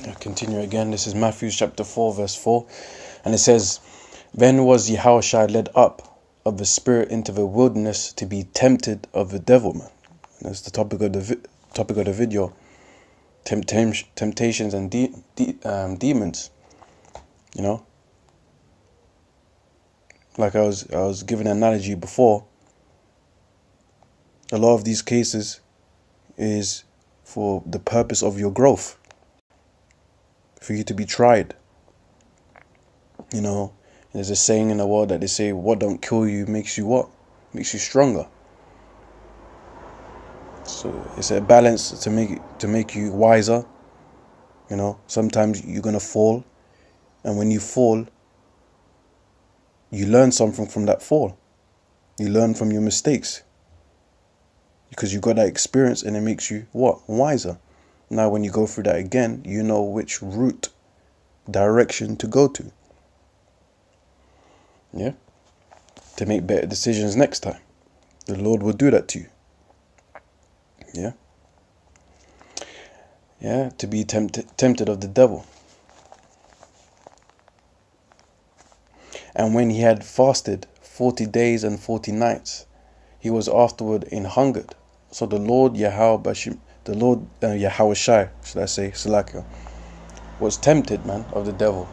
I'll continue again. This is Matthew chapter 4 verse 4. And it says, Then was Yahushua led up of the Spirit into the wilderness to be tempted of the devil, man. And that's the topic of the video. Temptations and demons. You know? Like I was giving an analogy before. A lot of these cases is for the purpose of your growth. For you to be tried. You know, there's a saying in the world that they say, what don't kill you makes you what? Makes you stronger. So it's a balance to make you wiser. You know, sometimes you're gonna fall, and when you fall, you learn something from that fall. You learn from your mistakes. Because you got that experience, and it makes you what? Wiser. Now when you go through that again, you know which direction to go to. Yeah? To make better decisions next time. The Lord will do that to you. Yeah? Yeah, to be tempted of the devil. And when he had fasted 40 days and 40 nights, he was afterward in hungered. So the Lord Yahushua, should I say, Salakia, was tempted, man, of the devil.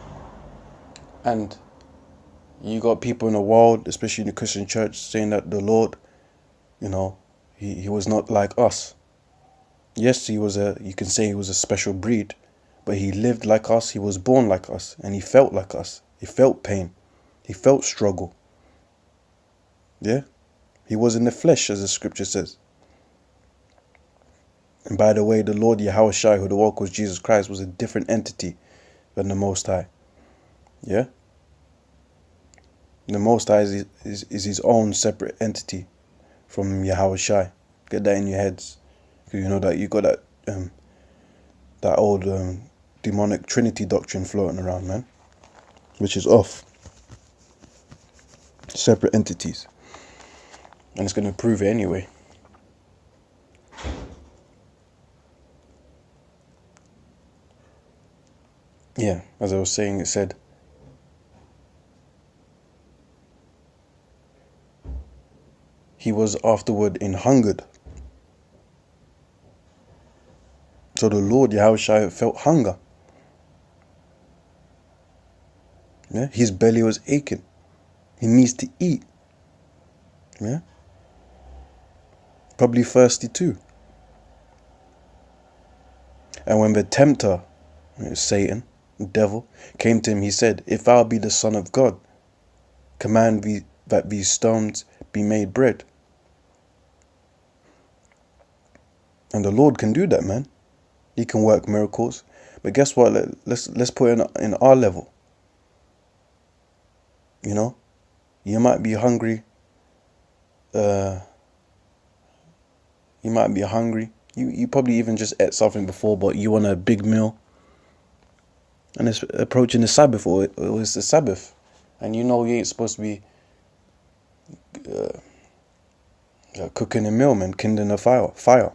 And you got people in the world, especially in the Christian church, saying that the Lord, you know, he was not like us. Yes, you can say he was a special breed, but he lived like us, he was born like us, and he felt like us. He felt pain. He felt struggle. Yeah? He was in the flesh, as the scripture says. And by the way, the Lord Yahushua, who the world calls Jesus Christ, was a different entity than the Most High. Yeah? The Most High is his own separate entity from Yahushua. Get that in your heads. Because you know that you got that old demonic Trinity doctrine floating around, man. Which is off. Separate entities. And it's going to prove it anyway. Yeah, as I was saying, it said, he was afterward in hungered. So the Lord Yahushua felt hunger. Yeah, his belly was aching. He needs to eat. Yeah, probably thirsty too. And when the tempter, Satan, the devil, came to him, he said, If thou be the Son of God, command that these stones be made bread. And the Lord can do that, man. He can work miracles. But guess what? Let's put it in our level. You know? You might be hungry. You probably even just ate something before, but you want a big meal. And it's approaching the Sabbath, or it was the Sabbath. And you know you ain't supposed to be cooking a meal, man, kindling a fire.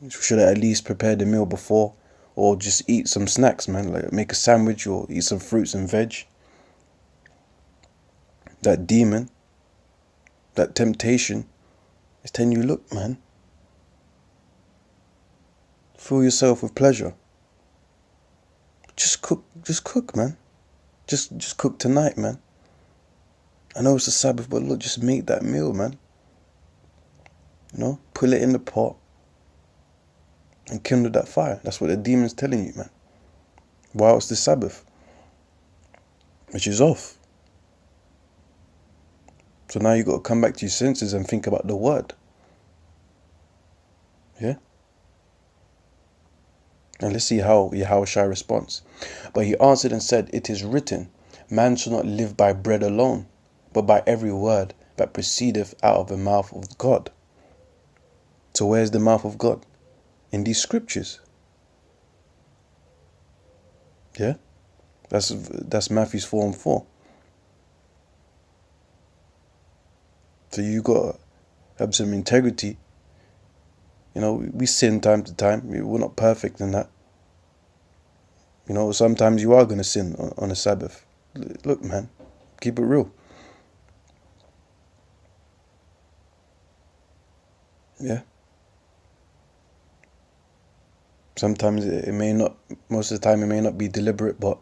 You should have at least prepared the meal before, or just eat some snacks, man, like make a sandwich or eat some fruits and veg. That demon, that temptation is telling you, look, man, fill yourself with pleasure. Just cook, man. Just cook tonight, man. I know it's a Sabbath, but look, just make that meal, man. You know, put it in the pot and kindle that fire. That's what the demon's telling you, man. While it's the Sabbath, which is off. So now you got to come back to your senses and think about the word. Yeah? And let's see how Yahushua responds. But he answered and said, It is written, man shall not live by bread alone, but by every word that proceedeth out of the mouth of God. So where's the mouth of God? In these scriptures. Yeah? That's Matthew 4:4. So you got to have some integrity. You know, we sin time to time. We're not perfect in that. You know, sometimes you are going to sin on a Sabbath. Look, man, keep it real. Yeah. Sometimes it may not, most of the time it may not be deliberate, but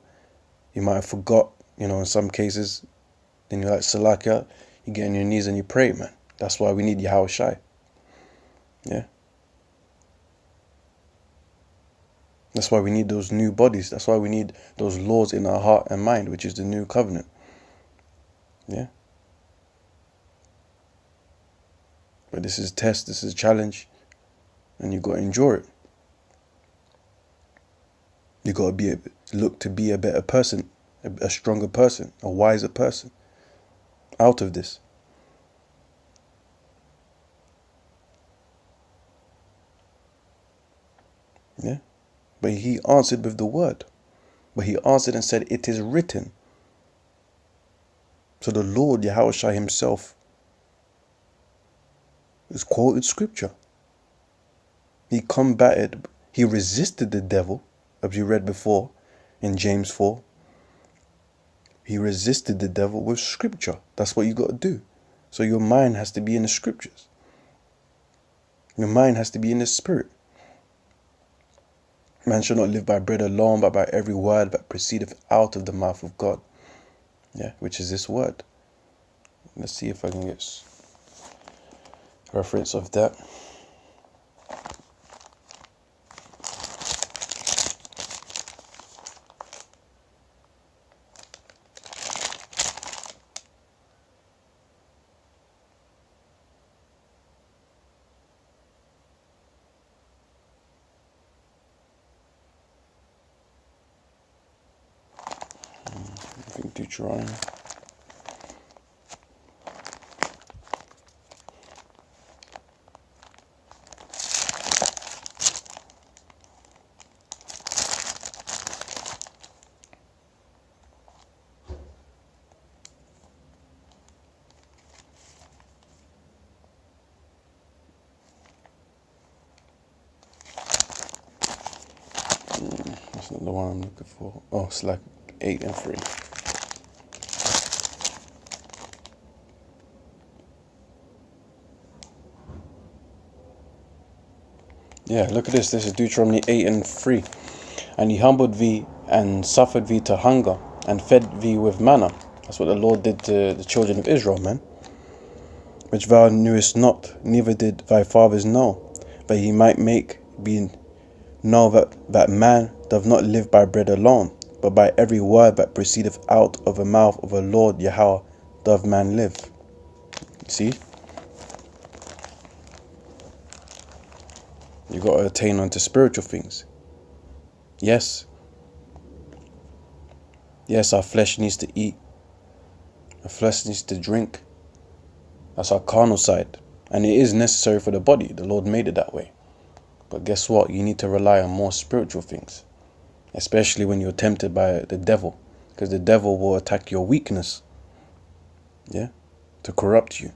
you might have forgot, you know, in some cases. Then you're like, Salakia, you get on your knees and you pray, man. That's why we need Yahweh Shai. Yeah. That's why we need those new bodies. That's why we need those laws in our heart and mind, which is the new covenant. Yeah. But this is a test, this is a challenge, and you've got to endure it. You've got to look to be a better person, a stronger person, a wiser person out of this. Yeah. But he answered with the word. But he answered and said, it is written. So the Lord, Yahweh Shai himself, is quoted scripture. He combated, he resisted the devil, as you read before in James 4. He resisted the devil with scripture. That's what you got to do. So your mind has to be in the scriptures. Your mind has to be in the spirit. Man shall not live by bread alone, but by every word that proceedeth out of the mouth of God. Yeah, which is this word. Let's see if I can get reference of that. I think Deuteronomy. That's not the one I'm looking for. Oh, it's like 8 and 3. Yeah, look at this. This is Deuteronomy 8 and 3. And he humbled thee and suffered thee to hunger and fed thee with manna. That's what the Lord did to the children of Israel, man. Which thou knewest not, neither did thy fathers know, that he might make thee know that man doth not live by bread alone, but by every word that proceedeth out of the mouth of the Lord Yahweh doth man live. See? You got to attain unto spiritual things. Yes. Yes, our flesh needs to eat. Our flesh needs to drink. That's our carnal side. And it is necessary for the body. The Lord made it that way. But guess what? You need to rely on more spiritual things. Especially when you're tempted by the devil. Because the devil will attack your weakness. Yeah? To corrupt you.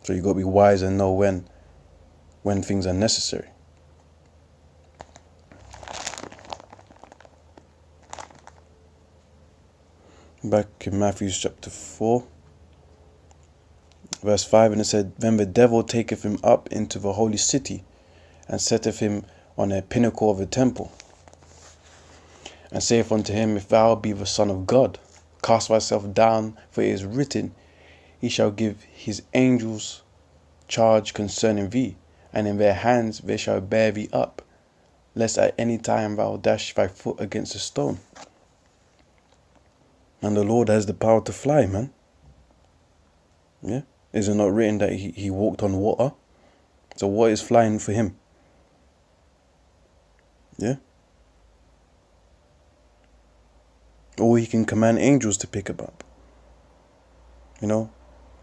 So you got to be wise and know when things are necessary. Back in Matthew chapter 4. Verse 5, and it said, then the devil taketh him up into the holy city, and setteth him on a pinnacle of the temple, and saith unto him, if thou be the Son of God, cast thyself down, for it is written, he shall give his angels charge concerning thee, and in their hands they shall bear thee up, lest at any time thou dash thy foot against a stone. And the Lord has the power to fly, man. Yeah. Is it not written that he walked on water? So what is flying for him? Yeah. Or he can command angels to pick him up. You know,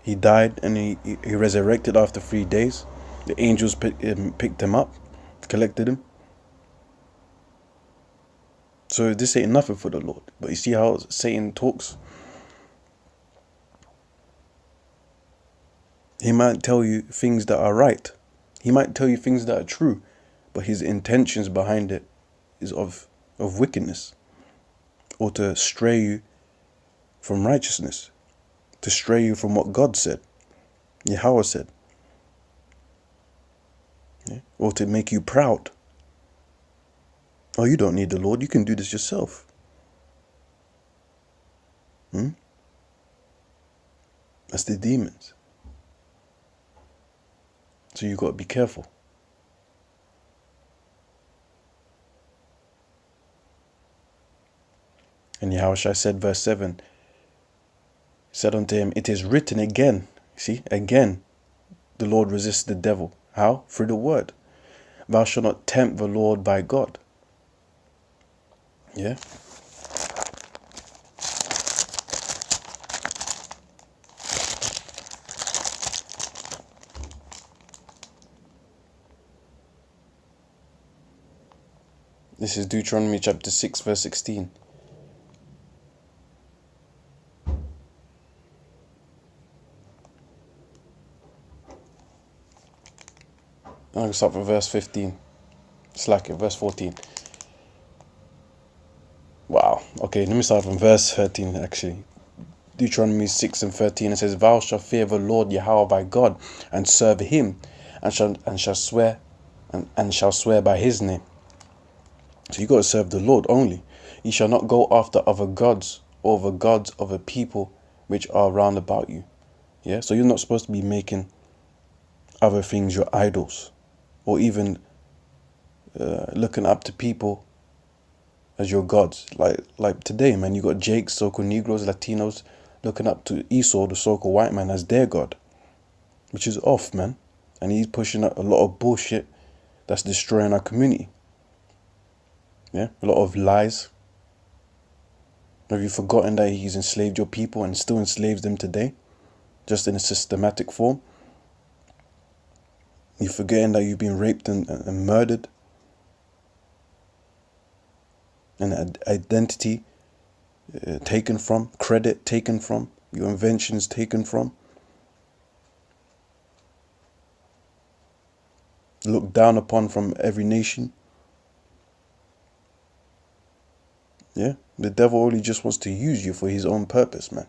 he died and he resurrected after 3 days. The angels picked him up, collected him. So this ain't nothing for the Lord. But you see how Satan talks? He might tell you things that are right. He might tell you things that are true. But his intentions behind it is of wickedness, or to stray you from righteousness, to stray you from what God said, Yahweh said, yeah? Or to make you proud. Oh, you don't need the Lord, you can do this yourself. That's the demons. So you got to be careful. And Yahushua said, verse 7, said unto him, it is written again. See, again, the Lord resists the devil. How? Through the word. Thou shalt not tempt the Lord thy God. Yeah. This is Deuteronomy chapter 6, verse 16. I'm going to start from verse 15. Slack it, verse 14. Wow. Okay, let me start from verse 13 actually. Deuteronomy 6 and 13, it says, thou shalt fear the Lord Yahweh thy God, and serve him, and shall swear by his name. So you got to serve the Lord only. You shall not go after other gods, or the gods of a people which are round about you. Yeah, so you're not supposed to be making other things your idols, or even looking up to people as your gods. Like today, man, you got Jakes, so-called Negroes, Latinos, looking up to Esau, the so-called white man, as their god, which is off, man. And he's pushing out a lot of bullshit that's destroying our community. Yeah, a lot of lies. Have you forgotten that he's enslaved your people and still enslaves them today, just in a systematic form? You forgetting that you've been raped and murdered, and identity taken from, credit taken from, your inventions taken from, looked down upon from every nation. Yeah, the devil only just wants to use you for his own purpose, man.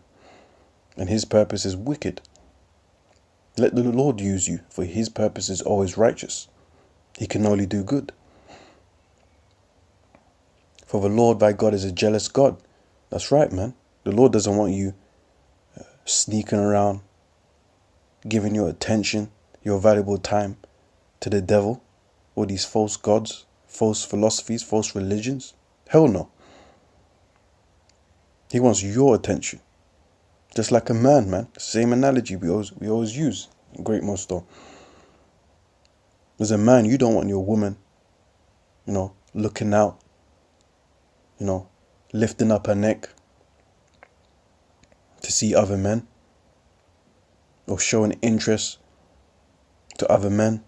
And his purpose is wicked. Let the Lord use you, for his purpose is always righteous. He can only do good. For the Lord thy God is a jealous God. That's right, man. The Lord doesn't want you sneaking around, giving your attention, your valuable time to the devil, or these false gods, false philosophies, false religions. Hell no. He wants your attention. Just like a man. Same analogy we always use in GreatMillStone. As a man, you don't want your woman, looking out, lifting up her neck to see other men, or showing interest to other men,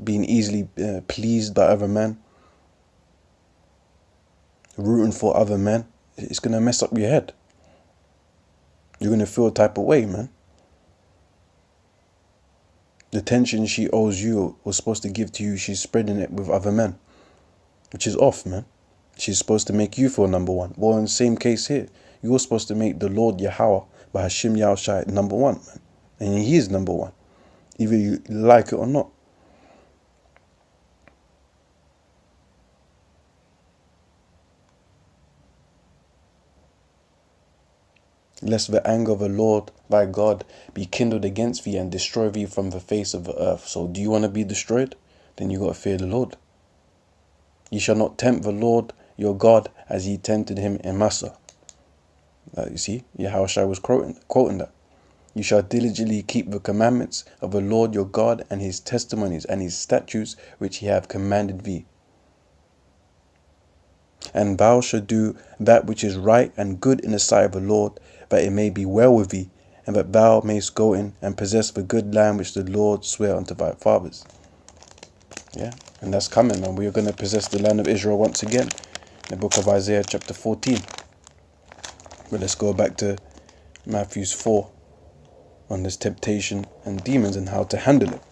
being easily pleased by other men, rooting for other men. It's going to mess up your head. You're going to feel a type of way, man. The attention she owes you, was supposed to give to you, she's spreading it with other men, which is off, man. She's supposed to make you feel number one. Well, in the same case here, you're supposed to make the Lord Yahweh by Hashem Yahushai number one, man. And he is number one, either you like it or not. Lest the anger of the Lord thy God be kindled against thee and destroy thee from the face of the earth. So do you want to be destroyed? Then you got to fear the Lord. Ye shall not tempt the Lord your God as ye tempted him in Massa. You see, Yahushua was quoting that. You shall diligently keep the commandments of the Lord your God, and his testimonies and his statutes which he hath commanded thee. And thou shalt do that which is right and good in the sight of the Lord, that it may be well with thee, and that thou mayst go in and possess the good land which the Lord sware unto thy fathers. Yeah, and that's coming, man. We are going to possess the land of Israel once again, in the book of Isaiah chapter 14. But let's go back to Matthew 4 on this temptation and demons and how to handle it.